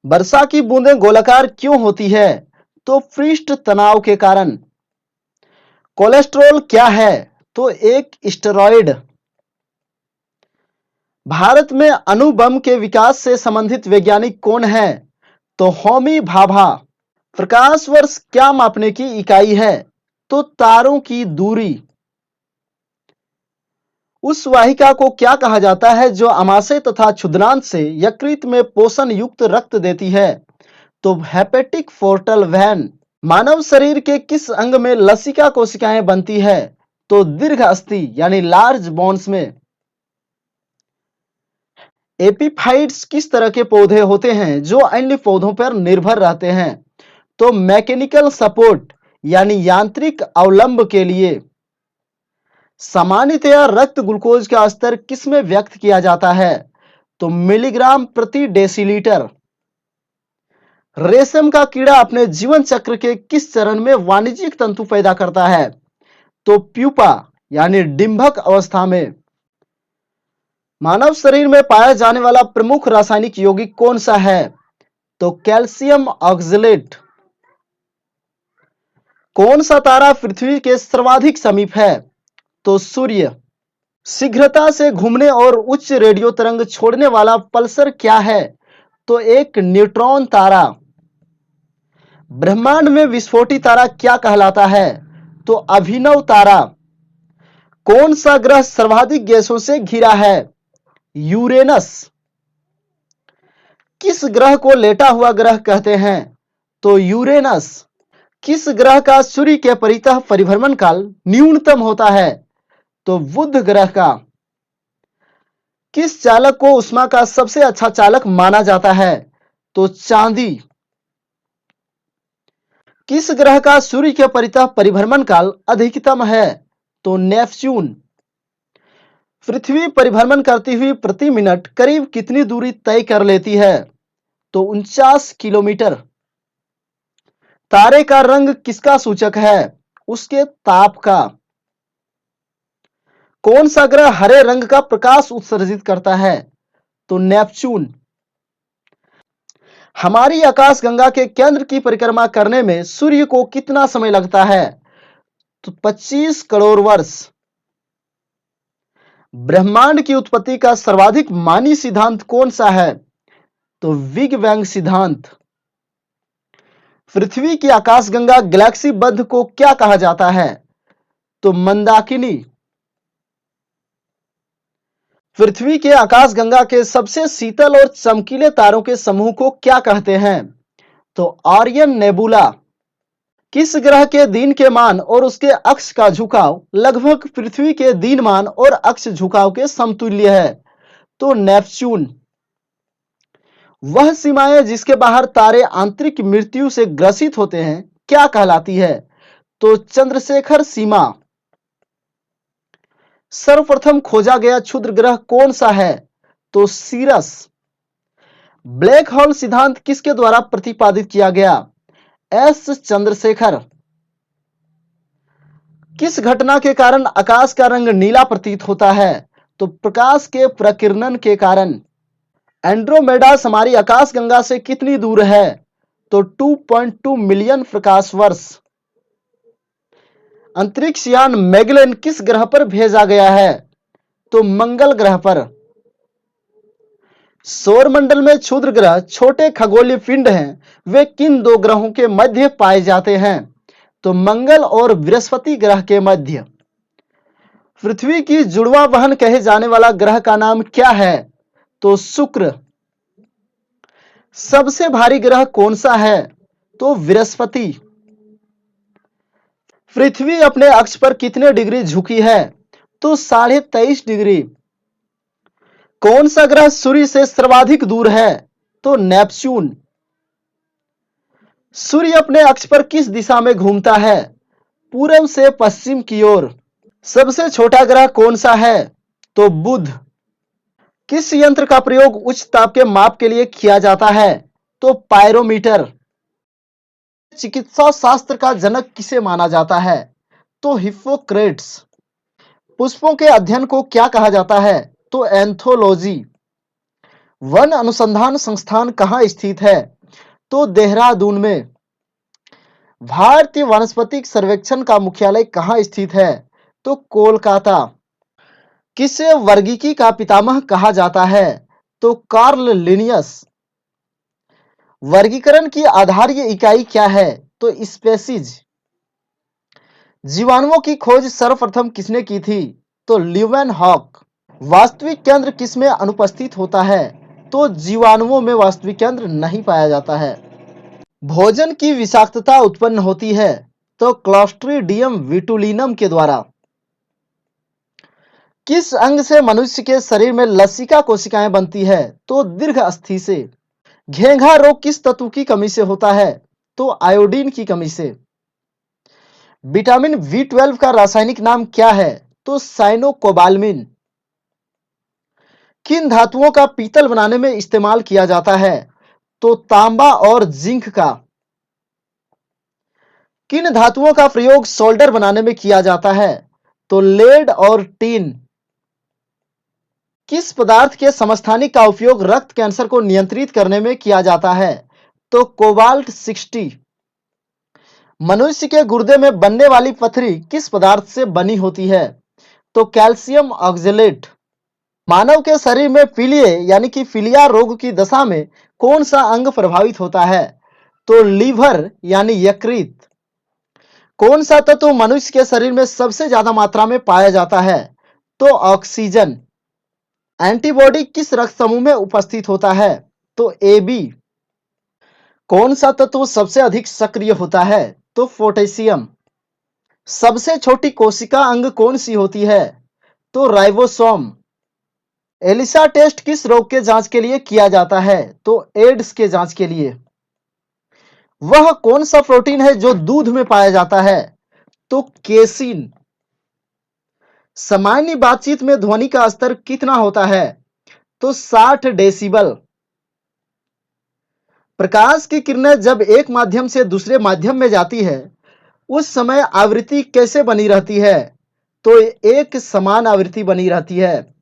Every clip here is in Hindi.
वर्षा की बूंदें गोलाकार क्यों होती है? तो पृष्ठ तनाव के कारण। कोलेस्ट्रॉल क्या है? तो एक स्टेरॉइड। भारत में अणु बम के विकास से संबंधित वैज्ञानिक कौन है? तो होमी भाभा। प्रकाश वर्ष क्या मापने की इकाई है? तो तारों की दूरी। उस वाहिका को क्या कहा जाता है जो आमाशय तथा क्षुद्रांत से यकृत में पोषण युक्त रक्त देती है? तो हेपेटिक पोर्टल वैन। मानव शरीर के किस अंग में लसिका कोशिकाएं बनती है? तो दीर्घ अस्थि यानी लार्ज बोन्स में। एपीफाइट्स किस तरह के पौधे होते हैं जो अन्य पौधों पर निर्भर रहते हैं? तो मैकेनिकल सपोर्ट यानी यांत्रिक अवलंब के लिए। सामान्यतया रक्त ग्लूकोज का स्तर किसमें व्यक्त किया जाता है? तो मिलीग्राम प्रति डेसीलीटर। रेशम का कीड़ा अपने जीवन चक्र के किस चरण में वाणिज्यिक तंतु पैदा करता है? तो प्यूपा यानी डिंभक अवस्था में। मानव शरीर में पाया जाने वाला प्रमुख रासायनिक यौगिक कौन सा है? तो कैल्शियम ऑक्सलेट। कौन सा तारा पृथ्वी के सर्वाधिक समीप है? तो सूर्य। शीघ्रता से घूमने और उच्च रेडियो तरंग छोड़ने वाला पल्सर क्या है? तो एक न्यूट्रॉन तारा। ब्रह्मांड में विस्फोटी तारा क्या कहलाता है? तो अभिनव तारा। कौन सा ग्रह सर्वाधिक गैसों से घिरा है? यूरेनस। किस ग्रह को लेटा हुआ ग्रह कहते हैं? तो यूरेनस। किस ग्रह का सूर्य के परितः परिभ्रमण काल न्यूनतम होता है? तो बुध ग्रह का। किस चालक को ऊष्मा का सबसे अच्छा चालक माना जाता है? तो चांदी। किस ग्रह का सूर्य के परितः परिभ्रमण काल अधिकतम है? तो नेपच्यून। पृथ्वी परिभ्रमण करती हुई प्रति मिनट करीब कितनी दूरी तय कर लेती है? तो 49 किलोमीटर। तारे का रंग किसका सूचक है? उसके ताप का। कौन सा ग्रह हरे रंग का प्रकाश उत्सर्जित करता है? तो नेपच्यून। हमारी आकाशगंगा के केंद्र की परिक्रमा करने में सूर्य को कितना समय लगता है? तो 25 करोड़ वर्ष। ब्रह्मांड की उत्पत्ति का सर्वाधिक मानी सिद्धांत कौन सा है? तो बिग बैंग सिद्धांत। पृथ्वी की आकाशगंगा गैलेक्सी बद्ध को क्या कहा जाता है? तो मंदाकिनी। पृथ्वी के आकाशगंगा के सबसे शीतल और चमकीले तारों के समूह को क्या कहते हैं? तो आर्यन नेबुला। किस ग्रह के दिन के मान और उसके अक्ष का झुकाव लगभग पृथ्वी के दिनमान और अक्ष झुकाव के समतुल्य है? तो नेपच्यून। वह सीमाएं जिसके बाहर तारे आंतरिक मृत्यु से ग्रसित होते हैं क्या कहलाती है? तो चंद्रशेखर सीमा। सर्वप्रथम खोजा गया क्षुद्र ग्रह कौन सा है? तो सीरस। ब्लैक होल सिद्धांत किसके द्वारा प्रतिपादित किया गया? एस चंद्रशेखर। किस घटना के कारण आकाश का रंग नीला प्रतीत होता है? तो प्रकाश के प्रकीर्णन के कारण। एंड्रोमेडा हमारी आकाशगंगा से कितनी दूर है? तो 2.2 मिलियन प्रकाश वर्ष। अंतरिक्ष यान मैगेलन किस ग्रह पर भेजा गया है? तो मंगल ग्रह पर। सौरमंडल में क्षुद्र ग्रह छोटे खगोलीय पिंड हैं, वे किन दो ग्रहों के मध्य पाए जाते हैं? तो मंगल और बृहस्पति ग्रह के मध्य। पृथ्वी की जुड़वा बहन कहे जाने वाला ग्रह का नाम क्या है? तो शुक्र। सबसे भारी ग्रह कौन सा है? तो बृहस्पति। पृथ्वी अपने अक्ष पर कितने डिग्री झुकी है? तो 23.5 डिग्री। कौन सा ग्रह सूर्य से सर्वाधिक दूर है? तो नेपच्यून। सूर्य अपने अक्ष पर किस दिशा में घूमता है? पूर्व से पश्चिम की ओर। सबसे छोटा ग्रह कौन सा है? तो बुध। किस यंत्र का प्रयोग उच्च ताप के माप के लिए किया जाता है? तो पायरोमीटर। चिकित्सा शास्त्र का जनक किसे माना जाता है? तो हिप्पोक्रेट्स। पुष्पों के अध्ययन को क्या कहा जाता है? तो एंथोलॉजी। वन अनुसंधान संस्थान कहाँ स्थित है? तो देहरादून में। भारतीय वानस्पतिक सर्वेक्षण का मुख्यालय कहाँ स्थित है? तो कोलकाता। किसे वर्गीकी का पितामह कहा जाता है? तो कार्ल लिनियस। वर्गीकरण की आधारीय इकाई क्या है? तो स्पेसीज। जीवाणुओं की खोज सर्वप्रथम किसने की थी? तो ल्यूवेनहॉक। वास्तविक केंद्र किसमें अनुपस्थित होता है? तो जीवाणुओं में वास्तविक केंद्र नहीं पाया जाता है। भोजन की विषाक्तता उत्पन्न होती है? तो क्लॉस्ट्रीडियम विटुलिनम के द्वारा। किस अंग से मनुष्य के शरीर में लसिका कोशिकाएं बनती है? तो दीर्घ अस्थि से। घेंघा रोग किस तत्व की कमी से होता है? तो आयोडीन की कमी से। विटामिन बी12 का रासायनिक नाम क्या है? तो साइनोकोबाल्मिन। किन धातुओं का पीतल बनाने में इस्तेमाल किया जाता है? तो तांबा और जिंक का। किन धातुओं का प्रयोग सोल्डर बनाने में किया जाता है? तो लेड और टीन। किस पदार्थ के समस्थानिक का उपयोग रक्त कैंसर को नियंत्रित करने में किया जाता है? तो कोबाल्ट 60। मनुष्य के गुर्दे में बनने वाली पथरी किस पदार्थ से बनी होती है? तो कैल्शियम ऑक्जेलेट। मानव के शरीर में पीलिए यानी कि पीलिया रोग की दशा में कौन सा अंग प्रभावित होता है? तो लीवर यानी यकृत। कौन सा तत्व मनुष्य के शरीर में सबसे ज्यादा मात्रा में पाया जाता है? तो ऑक्सीजन। एंटीबॉडी किस रक्त समूह में उपस्थित होता है? तो AB। कौन सा तत्व सबसे अधिक सक्रिय होता है? तो पोटेशियम। सबसे छोटी कोशिका अंग कौन सी होती है? तो राइबोसोम। एलिसा टेस्ट किस रोग के जांच के लिए किया जाता है? तो एड्स के जांच के लिए। वह कौन सा प्रोटीन है जो दूध में पाया जाता है? तो केसिन। सामान्य बातचीत में ध्वनि का स्तर कितना होता है? तो 60 डेसिबल। प्रकाश की किरणें जब एक माध्यम से दूसरे माध्यम में जाती है उस समय आवृत्ति कैसे बनी रहती है? तो एक समान आवृत्ति बनी रहती है।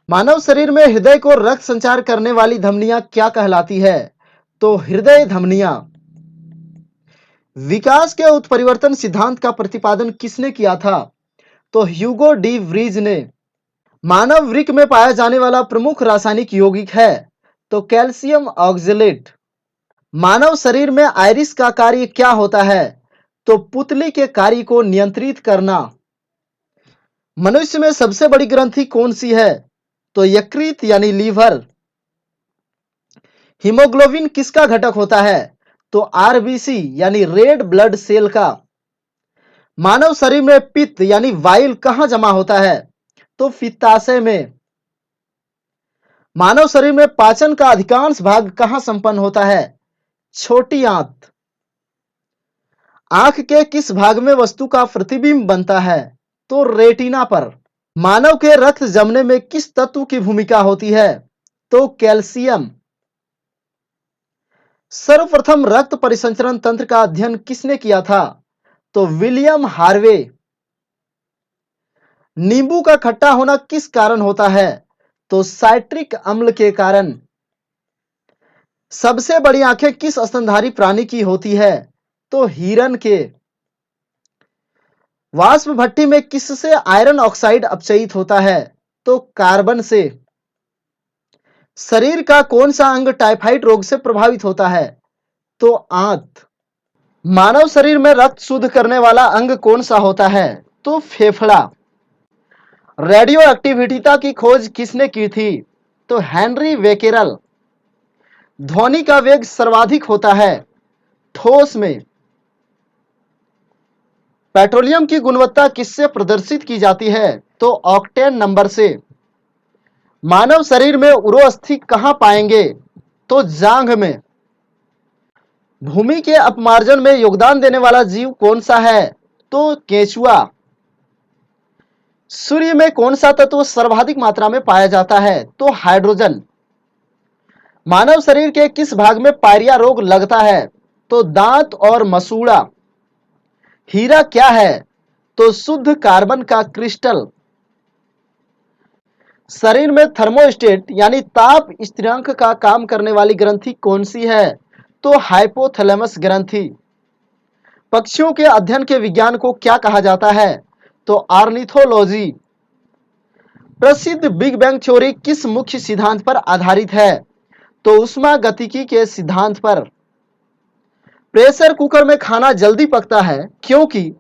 मानव शरीर में हृदय को रक्त संचार करने वाली धमनियां क्या कहलाती है? तो हृदय धमनियां। विकास के उत्परिवर्तन सिद्धांत का प्रतिपादन किसने किया था? तो ह्यूगो डी व्रीज ने। मानव वृक्क में पाया जाने वाला प्रमुख रासायनिक यौगिक है? तो कैल्शियम ऑक्जेलेट। मानव शरीर में आइरिस का कार्य क्या होता है? तो पुतली के कार्य को नियंत्रित करना। मनुष्य में सबसे बड़ी ग्रंथि कौन सी है? तो यकृत यानी लीवर। हीमोग्लोबिन किसका घटक होता है? तो आरबीसी यानी रेड ब्लड सेल का। मानव शरीर में पित्त यानी वाइल कहां जमा होता है? तो पित्ताशय में। मानव शरीर में पाचन का अधिकांश भाग कहां संपन्न होता है? छोटी आंत। आंख के किस भाग में वस्तु का प्रतिबिंब बनता है? तो रेटिना पर। मानव के रक्त जमने में किस तत्व की भूमिका होती है? तो कैल्शियम। सर्वप्रथम रक्त परिसंचरण तंत्र का अध्ययन किसने किया था? तो विलियम हार्वे। नींबू का खट्टा होना किस कारण होता है? तो साइट्रिक अम्ल के कारण। सबसे बड़ी आंखें किस स्तनधारी प्राणी की होती है? तो हिरन के। वाष्प भट्टी में किससे आयरन ऑक्साइड अपचयित होता है? तो कार्बन से। शरीर का कौन सा अंग टाइफाइड रोग से प्रभावित होता है? तो आंत। मानव शरीर में रक्त शुद्ध करने वाला अंग कौन सा होता है? तो फेफड़ा। रेडियो एक्टिविटीता की खोज किसने की थी? तो हेनरी बेकेरल। ध्वनि का वेग सर्वाधिक होता है ठोस में। पेट्रोलियम की गुणवत्ता किससे प्रदर्शित की जाती है? तो ऑक्टेन नंबर से। मानव शरीर में उरोस्थि कहां पाएंगे? तो जांघ में। भूमि के अपमार्जन में योगदान देने वाला जीव कौन सा है? तो केंचुआ। सूर्य में कौन सा तत्व सर्वाधिक मात्रा में पाया जाता है? तो हाइड्रोजन। मानव शरीर के किस भाग में पायरिया रोग लगता है? तो दांत और मसूड़ा। हीरा क्या है? तो शुद्ध कार्बन का क्रिस्टल। शरीर में थर्मोस्टेट यानी ताप स्थिरांक का काम करने वाली ग्रंथि कौन सी है? तो हाइपोथैलेमस ग्रंथि। पक्षियों के अध्ययन के विज्ञान को क्या कहा जाता है? तो ऑर्निथोलॉजी। प्रसिद्ध बिग बैंग थ्योरी किस मुख्य सिद्धांत पर आधारित है? तो ऊष्मागतिकी के सिद्धांत पर। प्रेशर कुकर में खाना जल्दी पकता है क्योंकि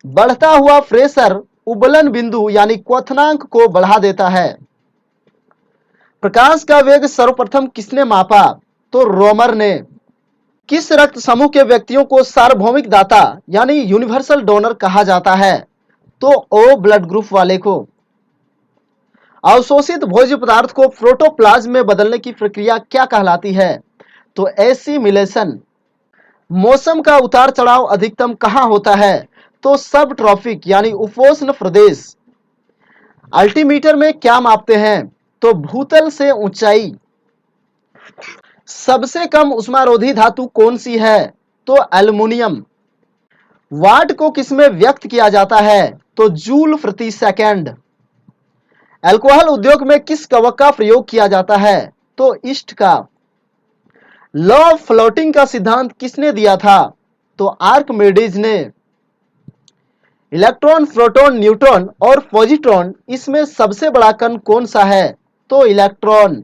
बढ़ता हुआ प्रेशर उबलन बिंदु यानी क्वथनांक को बढ़ा देता है। प्रकाश का वेग सर्वप्रथम किसने मापा? तो रोमर ने। किस रक्त समूह के व्यक्तियों को सार्वभौमिक दाता यानी यूनिवर्सल डोनर कहा जाता है? तो ओ ब्लड ग्रुप वाले को। अवशोषित भोज्य पदार्थ को प्रोटोप्लाज्म में बदलने की प्रक्रिया क्या कहलाती है? तो एसिमिलेशन। मौसम का उतार चढ़ाव अधिकतम कहां होता है? तो सब ट्रॉपिक यानी उपोष्ण प्रदेश। अल्टीमीटर में क्या मापते हैं? तो भूतल से ऊंचाई। सबसे कम उष्मारोधी धातु कौन सी है? तो एल्युमिनियम। वाट को किसमें व्यक्त किया जाता है? तो जूल प्रति सेकंड। अल्कोहल उद्योग में किस कवक का प्रयोग किया जाता है? तो ईस्ट का। लॉ ऑफ फ्लोटिंग का सिद्धांत किसने दिया था? तो आर्किमिडीज ने। इलेक्ट्रॉन, प्रोटॉन, न्यूट्रॉन और पॉजिट्रॉन, इसमें सबसे बड़ा कण कौन सा है? तो इलेक्ट्रॉन।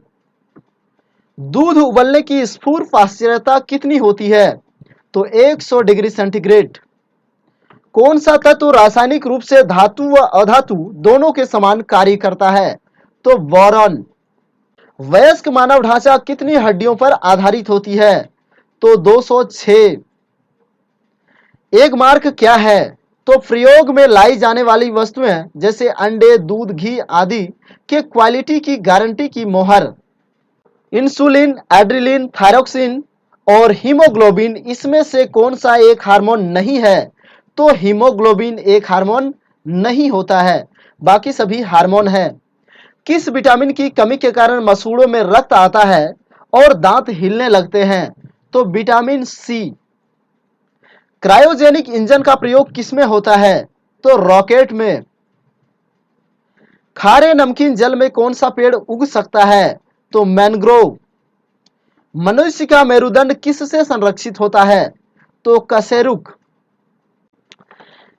दूध उबलने की स्फूर पारदर्शिता कितनी होती है? तो 100 डिग्री सेंटीग्रेड। कौन सा तत्व रासायनिक रूप से धातु व अधातु दोनों के समान कार्य करता है? तो बोरॉन। वयस्क मानव ढांचा कितनी हड्डियों पर आधारित होती है? तो 206। एग मार्क क्या है? तो प्रयोग में लाई जाने वाली वस्तुएं जैसे अंडे, दूध, घी आदि के क्वालिटी की गारंटी की मोहर। इंसुलिन, एड्रिलिन, थायरोक्सिन और हीमोग्लोबिन, इसमें से कौन सा एक हार्मोन नहीं है? तो हीमोग्लोबिन एक हार्मोन नहीं होता है, बाकी सभी हार्मोन है। किस विटामिन की कमी के कारण मसूड़ों में रक्त आता है और दांत हिलने लगते हैं? तो विटामिन सी। क्रायोजेनिक इंजन का प्रयोग किसमें होता है? तो रॉकेट में। खारे नमकीन जल में कौन सा पेड़ उग सकता है? तो मैंग्रोव। मनुष्य का मेरुदंड किससे संरक्षित होता है? तो कशेरुक।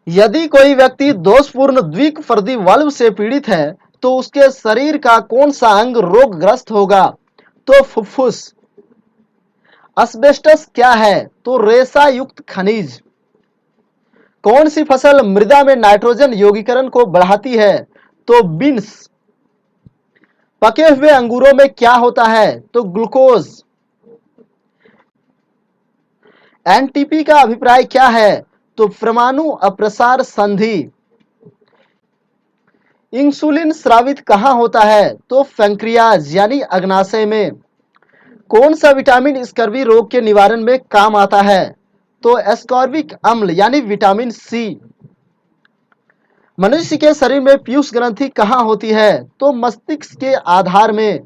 यदि कोई व्यक्ति दोषपूर्ण द्विपर्दी वाल्व से पीड़ित है तो उसके शरीर का कौन सा अंग रोगग्रस्त होगा? तो फुफ्फुस। अस्बेस्टस क्या है? तो रेशा युक्त खनिज। कौन सी फसल मृदा में नाइट्रोजन यौगीकरण को बढ़ाती है? तो बीन्स। पके हुए अंगूरों में क्या होता है? तो ग्लूकोज। एनटीपी का अभिप्राय क्या है? तो परमाणु अप्रसार संधि। इंसुलिन स्रावित कहां होता है? तो पैंक्रियाज यानी अग्नाशय में। कौन सा विटामिन स्कर्वी रोग के निवारण में काम आता है? तो एस्कॉर्बिक अम्ल यानी विटामिन सी। मनुष्य के शरीर में पीयूष ग्रंथि कहां होती है? तो मस्तिष्क के आधार में।